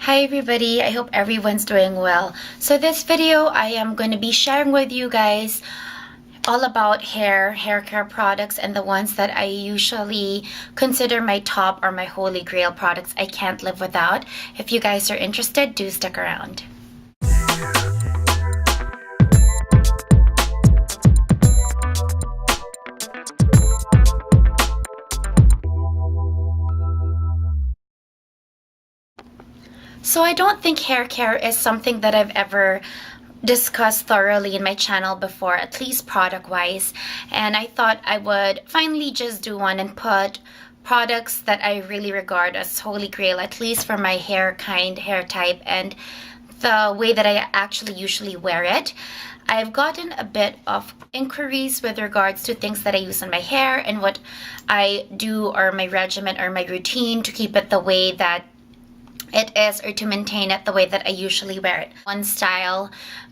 Hi everybody, I hope everyone's doing well. So this video I am going to be sharing with you guys all about hair care products and the ones that I usually consider my top or my holy grail products I can't live without. If you guys are interested, do stick around. So I don't think hair care is something that I've ever discussed thoroughly in my channel before, at least product-wise. And I thought I would finally just do one and put products that I really regard as holy grail, at least for my hair type, and the way that I actually usually wear it. I've gotten a bit of inquiries with regards to things that I use in my hair and what I do, or my regimen or my routine to keep it the way that it is, or to maintain it the way that I usually wear it. One style,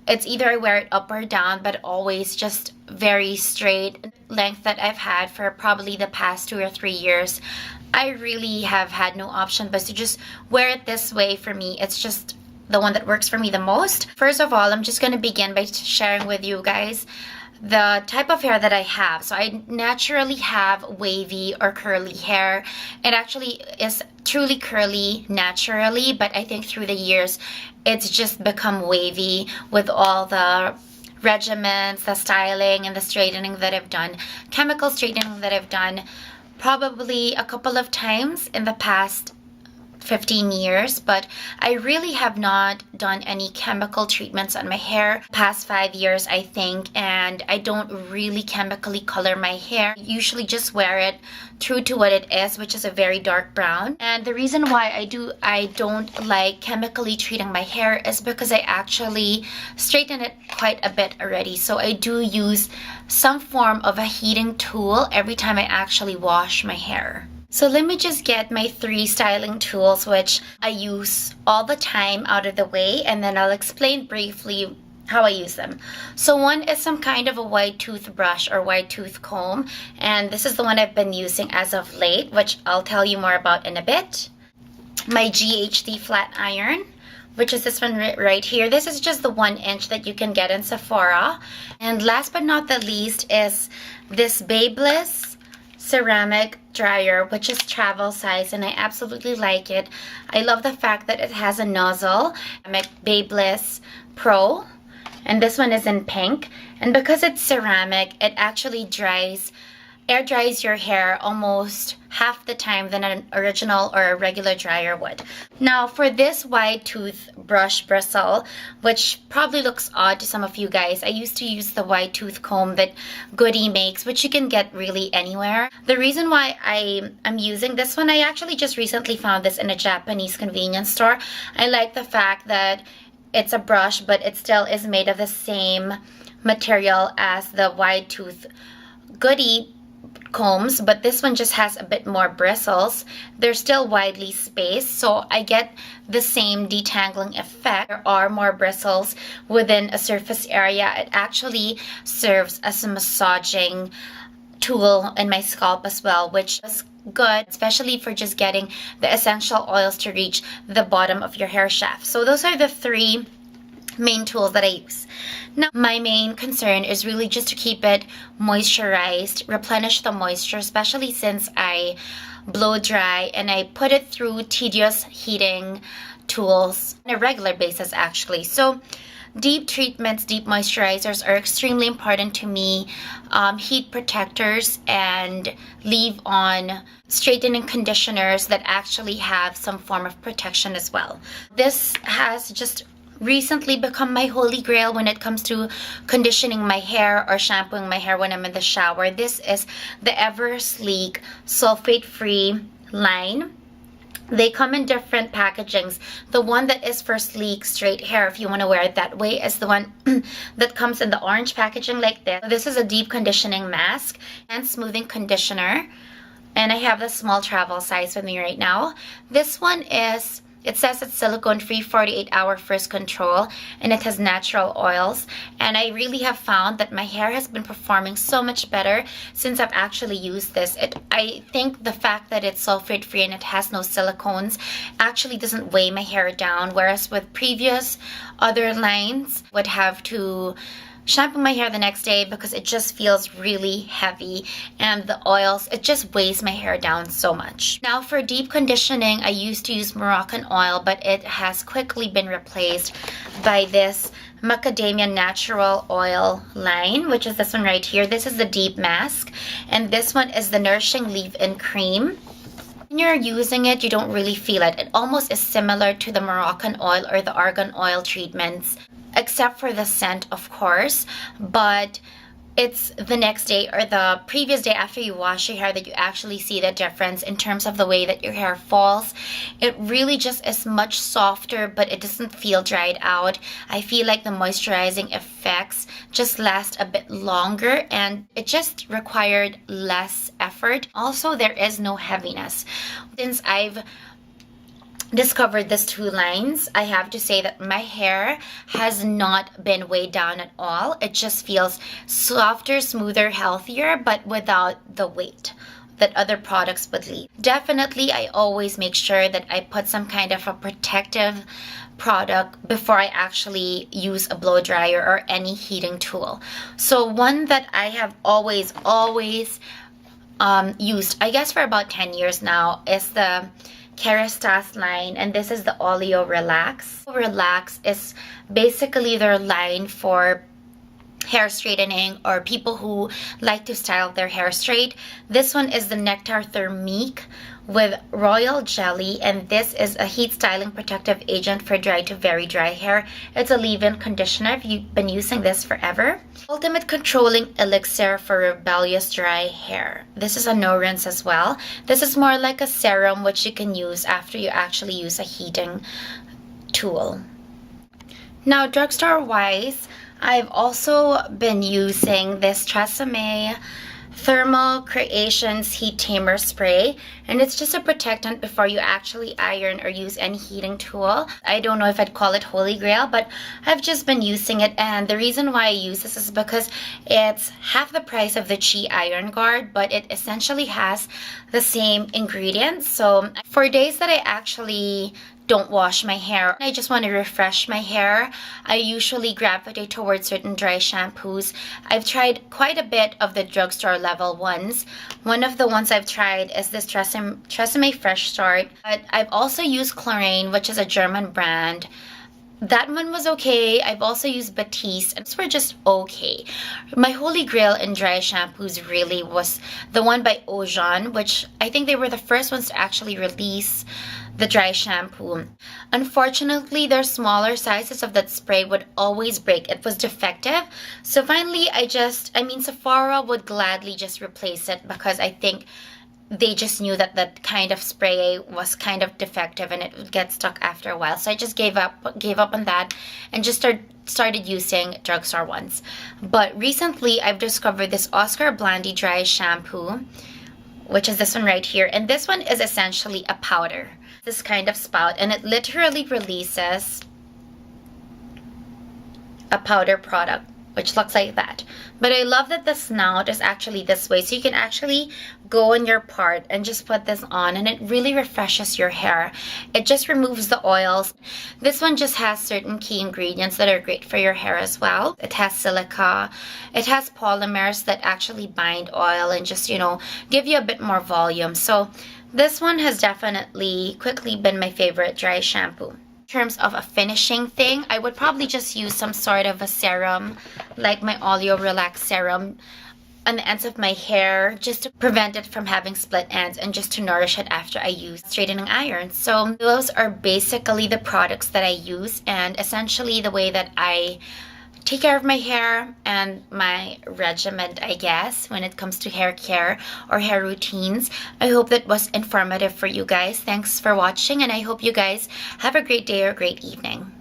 it's either I wear it up or down, but always just very straight length that I've had for probably the past 2 or 3 years. I really have had no option but to just wear it this way. For me, it's just the one that works for me the most. First of all, I'm just going to begin by sharing with you guys the type of hair that I have. So I naturally have wavy or curly hair. It actually is truly curly naturally, but I think through the years it's just become wavy with all the regimens, the styling, and the straightening that I've done, chemical straightening that I've done probably a couple of times in the past 15 years, but I really have not done any chemical treatments on my hair past 5 years, I think, and I don't really chemically color my hair. I usually just wear it true to what it is, which is a very dark brown. And the reason why I don't like chemically treating my hair is because I actually straighten it quite a bit already. So I do use some form of a heating tool every time I actually wash my hair. So let me just get my 3 styling tools which I use all the time out of the way, and then I'll explain briefly how I use them. So one is some kind of a wide toothbrush or wide tooth comb, and this is the one I've been using as of late, which I'll tell you more about in a bit. My GHD flat iron, which is this one right here. This is just the 1 inch that you can get in Sephora. And last but not the least is this Babyliss ceramic dryer, which is travel size, and I absolutely like it. I love the fact that it has a nozzle. Babyliss Pro, and this one is in pink, and because it's ceramic, it actually air dries your hair almost half the time than an original or a regular dryer would. Now for this wide toothbrush bristle, which probably looks odd to some of you guys, I used to use the wide tooth comb that Goody makes, which you can get really anywhere. The reason why I'm using this one, I actually just recently found this in a Japanese convenience store. I like the fact that it's a brush, but it still is made of the same material as the wide tooth Goody combs, but this one just has a bit more bristles. They're still widely spaced, so I get the same detangling effect. There are more bristles within a surface area. It actually serves as a massaging tool in my scalp as well, which is good, especially for just getting the essential oils to reach the bottom of your hair shaft. So those are the 3 main tools that I use. Now, my main concern is really just to keep it moisturized, replenish the moisture, especially since I blow dry and I put it through tedious heating tools on a regular basis actually. So deep treatments, deep moisturizers are extremely important to me. Heat protectors and leave-on straightening conditioners that actually have some form of protection as well. This has just recently become my holy grail when it comes to conditioning my hair or shampooing my hair when I'm in the shower. This is the Eversleek sulfate-free line. They come in different packagings. The one that is for sleek, straight hair, if you want to wear it that way, is the one that comes in the orange packaging like this. This is a deep conditioning mask and smoothing conditioner, and I have the small travel size with me right now. This one is It says it's silicone-free, 48-hour first control, and it has natural oils. And I really have found that my hair has been performing so much better since I've actually used this. I think the fact that it's sulfate-free and it has no silicones actually doesn't weigh my hair down, whereas with previous other lines would have to shampoo my hair the next day because it just feels really heavy, and the oils, it just weighs my hair down so much. Now for deep conditioning, I used to use Moroccan oil, but it has quickly been replaced by this Macadamia natural oil line, which is this one right here. This is the deep mask, and this one is the nourishing leave-in cream. When you're using it, you don't really feel it. It almost is similar to the Moroccan oil or the argan oil treatments, except for the scent, of course. But it's the next day or the previous day after you wash your hair that you actually see the difference in terms of the way that your hair falls. It really just is much softer, but it doesn't feel dried out. I feel like the moisturizing effects just last a bit longer, and it just required less effort. Also, there is no heaviness. Since I've discovered these two lines, I have to say that my hair has not been weighed down at all. It just feels softer, smoother, healthier, but without the weight that other products would leave. Definitely, I always make sure that I put some kind of a protective product before I actually use a blow dryer or any heating tool. So one that I have always used, I guess for about 10 years now, is the Kerestase line, and this is the Oleo Relax. Relax is basically their line for hair straightening or people who like to style their hair straight. This one is the Nectar Thermique with royal jelly, and this is a heat styling protective agent for dry to very dry hair. It's a leave-in conditioner. You've been using this forever. Ultimate controlling elixir for rebellious dry hair. This is a no rinse as well. This is more like a serum which you can use after you actually use a heating tool. Now drugstore wise, I've also been using this Tresemme Thermal Creations Heat Tamer Spray, and it's just a protectant before you actually iron or use any heating tool. I don't know if I'd call it holy grail, but I've just been using it, and the reason why I use this is because it's half the price of the Chi Iron Guard, but it essentially has the same ingredients. So for days that I actually don't wash my hair, I just want to refresh my hair, I usually gravitate towards certain dry shampoos. I've tried quite a bit of the drugstore level ones. One of the ones I've tried is this Tresemme Fresh Start, but I've also used Chlorine, which is a German brand. That one was okay. I've also used Batiste, and these were just okay. My holy grail in dry shampoos really was the one by Ojon, which I think they were the first ones to actually release the dry shampoo. Unfortunately, their smaller sizes of that spray would always break. It was defective. So finally, Sephora would gladly just replace it because I think they just knew that that kind of spray was kind of defective and it would get stuck after a while. So I just gave up on that and just started using drugstore ones. But recently, I've discovered this Oscar Blandi dry shampoo, which is this one right here. And this one is essentially a powder, this kind of spout, and it literally releases a powder product which looks like that. But I love that the snout is actually this way, so you can actually go in your part and just put this on, and it really refreshes your hair. It just removes the oils. This one just has certain key ingredients that are great for your hair as well. It has silica, it has polymers that actually bind oil and just, give you a bit more volume. So this one has definitely quickly been my favorite dry shampoo. In terms of a finishing thing, I would probably just use some sort of a serum, like my Oleo Relax serum, on the ends of my hair, just to prevent it from having split ends and just to nourish it after I use straightening iron. So those are basically the products that I use, and essentially the way that I take care of my hair and my regimen, I guess, when it comes to hair care or hair routines. I hope that was informative for you guys. Thanks for watching, and I hope you guys have a great day or great evening.